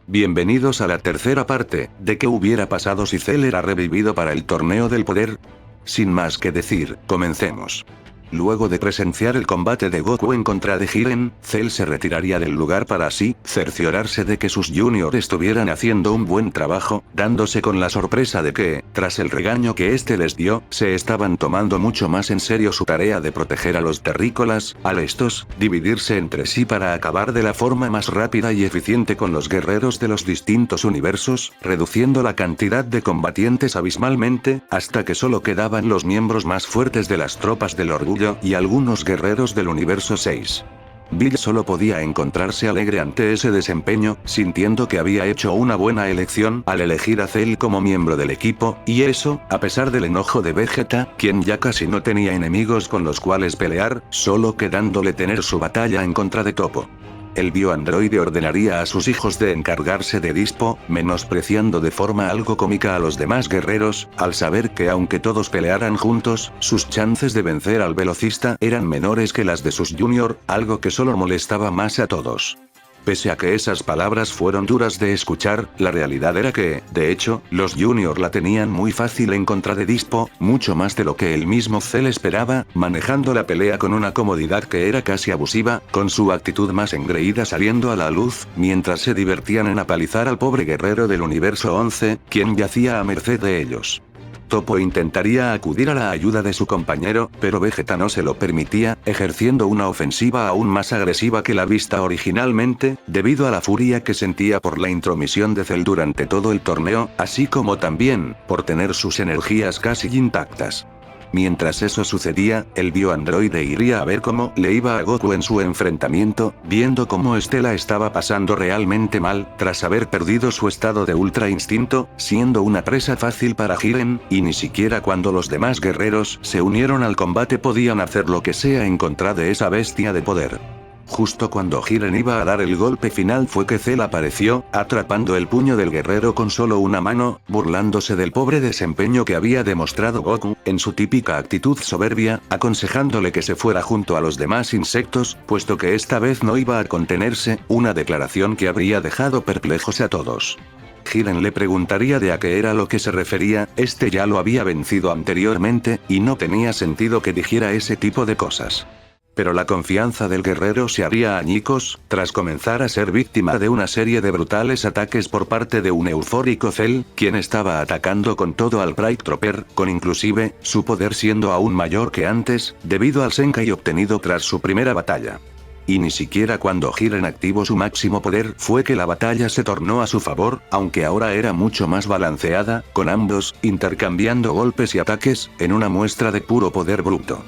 Bienvenidos a la tercera parte, de qué hubiera pasado si Cell era revivido para el torneo del poder. Sin más que decir, comencemos. Luego de presenciar el combate de Goku en contra de Jiren, Cell se retiraría del lugar para así cerciorarse de que sus juniors estuvieran haciendo un buen trabajo, dándose con la sorpresa de que, tras el regaño que este les dio, se estaban tomando mucho más en serio su tarea de proteger a los terrícolas, al estos dividirse entre sí para acabar de la forma más rápida y eficiente con los guerreros de los distintos universos, reduciendo la cantidad de combatientes abismalmente, hasta que solo quedaban los miembros más fuertes de las tropas del orgullo y algunos guerreros del universo 6. Bill solo podía encontrarse alegre ante ese desempeño, sintiendo que había hecho una buena elección al elegir a Cell como miembro del equipo, y eso, a pesar del enojo de Vegeta, quien ya casi no tenía enemigos con los cuales pelear, solo quedándole tener su batalla en contra de Toppo. El bioandroide ordenaría a sus hijos de encargarse de Dispo, menospreciando de forma algo cómica a los demás guerreros, al saber que aunque todos pelearan juntos, sus chances de vencer al velocista eran menores que las de sus junior, algo que solo molestaba más a todos. Pese a que esas palabras fueron duras de escuchar, la realidad era que, de hecho, los Junior la tenían muy fácil en contra de Dispo, mucho más de lo que el mismo Cell esperaba, manejando la pelea con una comodidad que era casi abusiva, con su actitud más engreída saliendo a la luz, mientras se divertían en apalizar al pobre guerrero del universo 11, quien yacía a merced de ellos. Toppo intentaría acudir a la ayuda de su compañero, pero Vegeta no se lo permitía, ejerciendo una ofensiva aún más agresiva que la vista originalmente, debido a la furia que sentía por la intromisión de Cell durante todo el torneo, así como también, por tener sus energías casi intactas. Mientras eso sucedía, el bioandroide iría a ver cómo le iba a Goku en su enfrentamiento, viendo cómo Estela estaba pasando realmente mal, tras haber perdido su estado de ultra instinto, siendo una presa fácil para Jiren, y ni siquiera cuando los demás guerreros se unieron al combate podían hacer lo que sea en contra de esa bestia de poder. Justo cuando Jiren iba a dar el golpe final fue que Cell apareció, atrapando el puño del guerrero con solo una mano, burlándose del pobre desempeño que había demostrado Goku, en su típica actitud soberbia, aconsejándole que se fuera junto a los demás insectos, puesto que esta vez no iba a contenerse, una declaración que habría dejado perplejos a todos. Jiren le preguntaría de a qué era lo que se refería, este ya lo había vencido anteriormente, y no tenía sentido que dijera ese tipo de cosas. Pero la confianza del guerrero se haría añicos, tras comenzar a ser víctima de una serie de brutales ataques por parte de un eufórico Cell, quien estaba atacando con todo al Bright Trooper, con inclusive, su poder siendo aún mayor que antes, debido al Senkai obtenido tras su primera batalla. Y ni siquiera cuando Jiren activó su máximo poder fue que la batalla se tornó a su favor, aunque ahora era mucho más balanceada, con ambos, intercambiando golpes y ataques, en una muestra de puro poder bruto.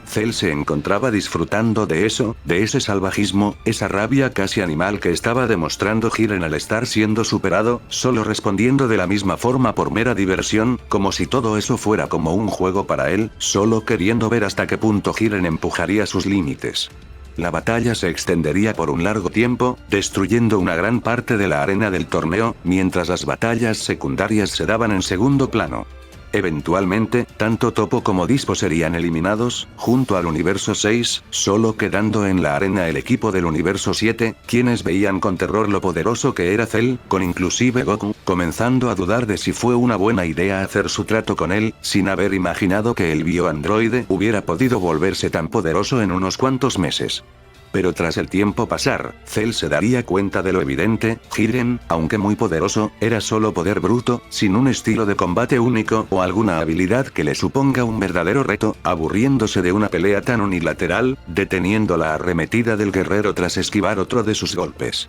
Cell se encontraba disfrutando de eso, de ese salvajismo, esa rabia casi animal que estaba demostrando Jiren al estar siendo superado, solo respondiendo de la misma forma por mera diversión, como si todo eso fuera como un juego para él, solo queriendo ver hasta qué punto Jiren empujaría sus límites. La batalla se extendería por un largo tiempo, destruyendo una gran parte de la arena del torneo, mientras las batallas secundarias se daban en segundo plano. Eventualmente, tanto Toppo como Dispo serían eliminados, junto al universo 6, solo quedando en la arena el equipo del universo 7, quienes veían con terror lo poderoso que era Cell, con inclusive Goku, comenzando a dudar de si fue una buena idea hacer su trato con él, sin haber imaginado que el bioandroide hubiera podido volverse tan poderoso en unos cuantos meses. Pero tras el tiempo pasar, Cell se daría cuenta de lo evidente, Jiren, aunque muy poderoso, era solo poder bruto, sin un estilo de combate único o alguna habilidad que le suponga un verdadero reto, aburriéndose de una pelea tan unilateral, deteniendo la arremetida del guerrero tras esquivar otro de sus golpes.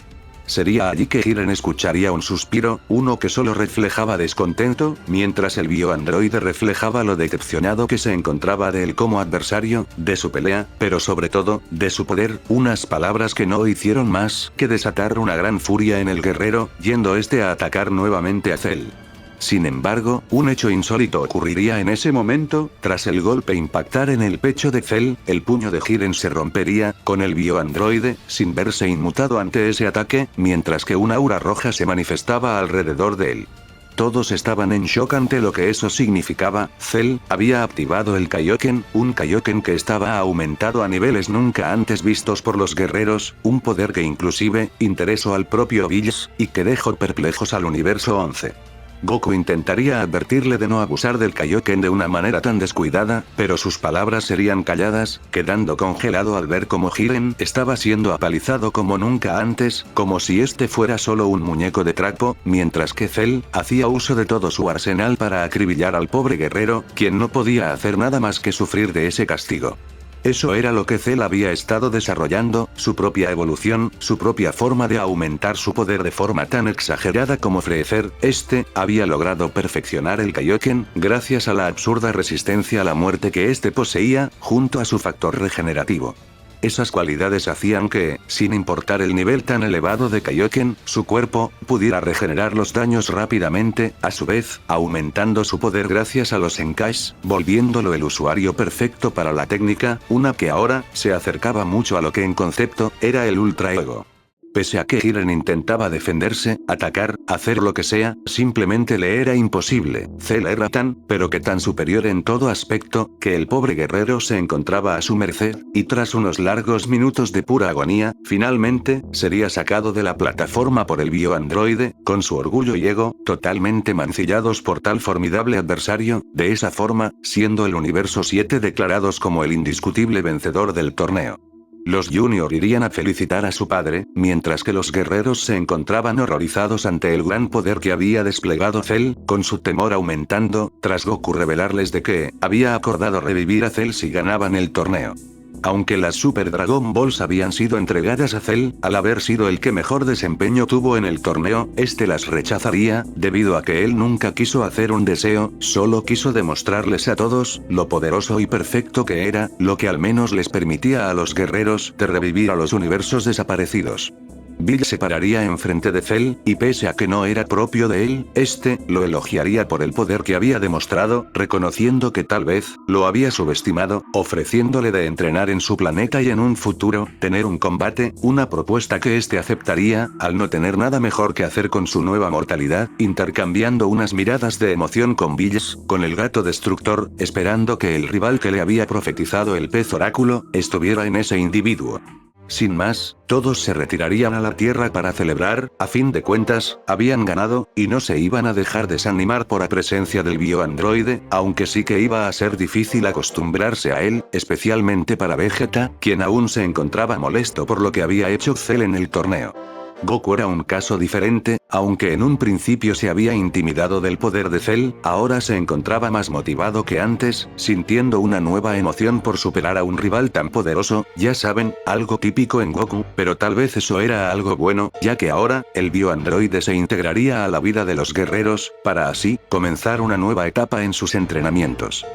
Sería allí que Jiren escucharía un suspiro, uno que solo reflejaba descontento, mientras el bioandroide reflejaba lo decepcionado que se encontraba de él como adversario, de su pelea, pero sobre todo, de su poder, unas palabras que no hicieron más que desatar una gran furia en el guerrero, yendo este a atacar nuevamente a Cell. Sin embargo, un hecho insólito ocurriría en ese momento, tras el golpe impactar en el pecho de Cell, el puño de Jiren se rompería, con el bioandroide, sin verse inmutado ante ese ataque, mientras que una aura roja se manifestaba alrededor de él. Todos estaban en shock ante lo que eso significaba. Cell había activado el Kaioken, un Kaioken que estaba aumentado a niveles nunca antes vistos por los guerreros, un poder que inclusive interesó al propio Bills, y que dejó perplejos al universo 11. Goku intentaría advertirle de no abusar del Kaioken de una manera tan descuidada, pero sus palabras serían calladas, quedando congelado al ver cómo Jiren estaba siendo apalizado como nunca antes, como si este fuera solo un muñeco de trapo, mientras que Cell hacía uso de todo su arsenal para acribillar al pobre guerrero, quien no podía hacer nada más que sufrir de ese castigo. Eso era lo que Cell había estado desarrollando, su propia evolución, su propia forma de aumentar su poder de forma tan exagerada como Freezer. Este había logrado perfeccionar el Kaioken, gracias a la absurda resistencia a la muerte que este poseía, junto a su factor regenerativo. Esas cualidades hacían que, sin importar el nivel tan elevado de Kaioken, su cuerpo pudiera regenerar los daños rápidamente, a su vez, aumentando su poder gracias a los Enkais, volviéndolo el usuario perfecto para la técnica, una que ahora se acercaba mucho a lo que en concepto era el Ultra Ego. Pese a que Jiren intentaba defenderse, atacar, hacer lo que sea, simplemente le era imposible. Cell era pero que tan superior en todo aspecto, que el pobre guerrero se encontraba a su merced, y tras unos largos minutos de pura agonía, finalmente, sería sacado de la plataforma por el bioandroide, con su orgullo y ego, totalmente mancillados por tal formidable adversario, de esa forma, siendo el universo 7 declarados como el indiscutible vencedor del torneo. Los Junior irían a felicitar a su padre, mientras que los guerreros se encontraban horrorizados ante el gran poder que había desplegado Cell, con su temor aumentando, tras Goku revelarles de que había acordado revivir a Cell si ganaban el torneo. Aunque las Super Dragon Balls habían sido entregadas a Cell, al haber sido el que mejor desempeño tuvo en el torneo, este las rechazaría, debido a que él nunca quiso hacer un deseo, solo quiso demostrarles a todos, lo poderoso y perfecto que era, lo que al menos les permitía a los guerreros de revivir a los universos desaparecidos. Bill se pararía enfrente de Cell, y pese a que no era propio de él, este lo elogiaría por el poder que había demostrado, reconociendo que tal vez lo había subestimado, ofreciéndole de entrenar en su planeta y en un futuro, tener un combate, una propuesta que este aceptaría, al no tener nada mejor que hacer con su nueva mortalidad, intercambiando unas miradas de emoción con Bills, con el gato destructor, esperando que el rival que le había profetizado el pez oráculo, estuviera en ese individuo. Sin más, todos se retirarían a la Tierra para celebrar, a fin de cuentas, habían ganado, y no se iban a dejar desanimar por la presencia del bioandroide, aunque sí que iba a ser difícil acostumbrarse a él, especialmente para Vegeta, quien aún se encontraba molesto por lo que había hecho Cell en el torneo. Goku era un caso diferente, aunque en un principio se había intimidado del poder de Cell, ahora se encontraba más motivado que antes, sintiendo una nueva emoción por superar a un rival tan poderoso, ya saben, algo típico en Goku, pero tal vez eso era algo bueno, ya que ahora, el bioandroide se integraría a la vida de los guerreros, para así, comenzar una nueva etapa en sus entrenamientos.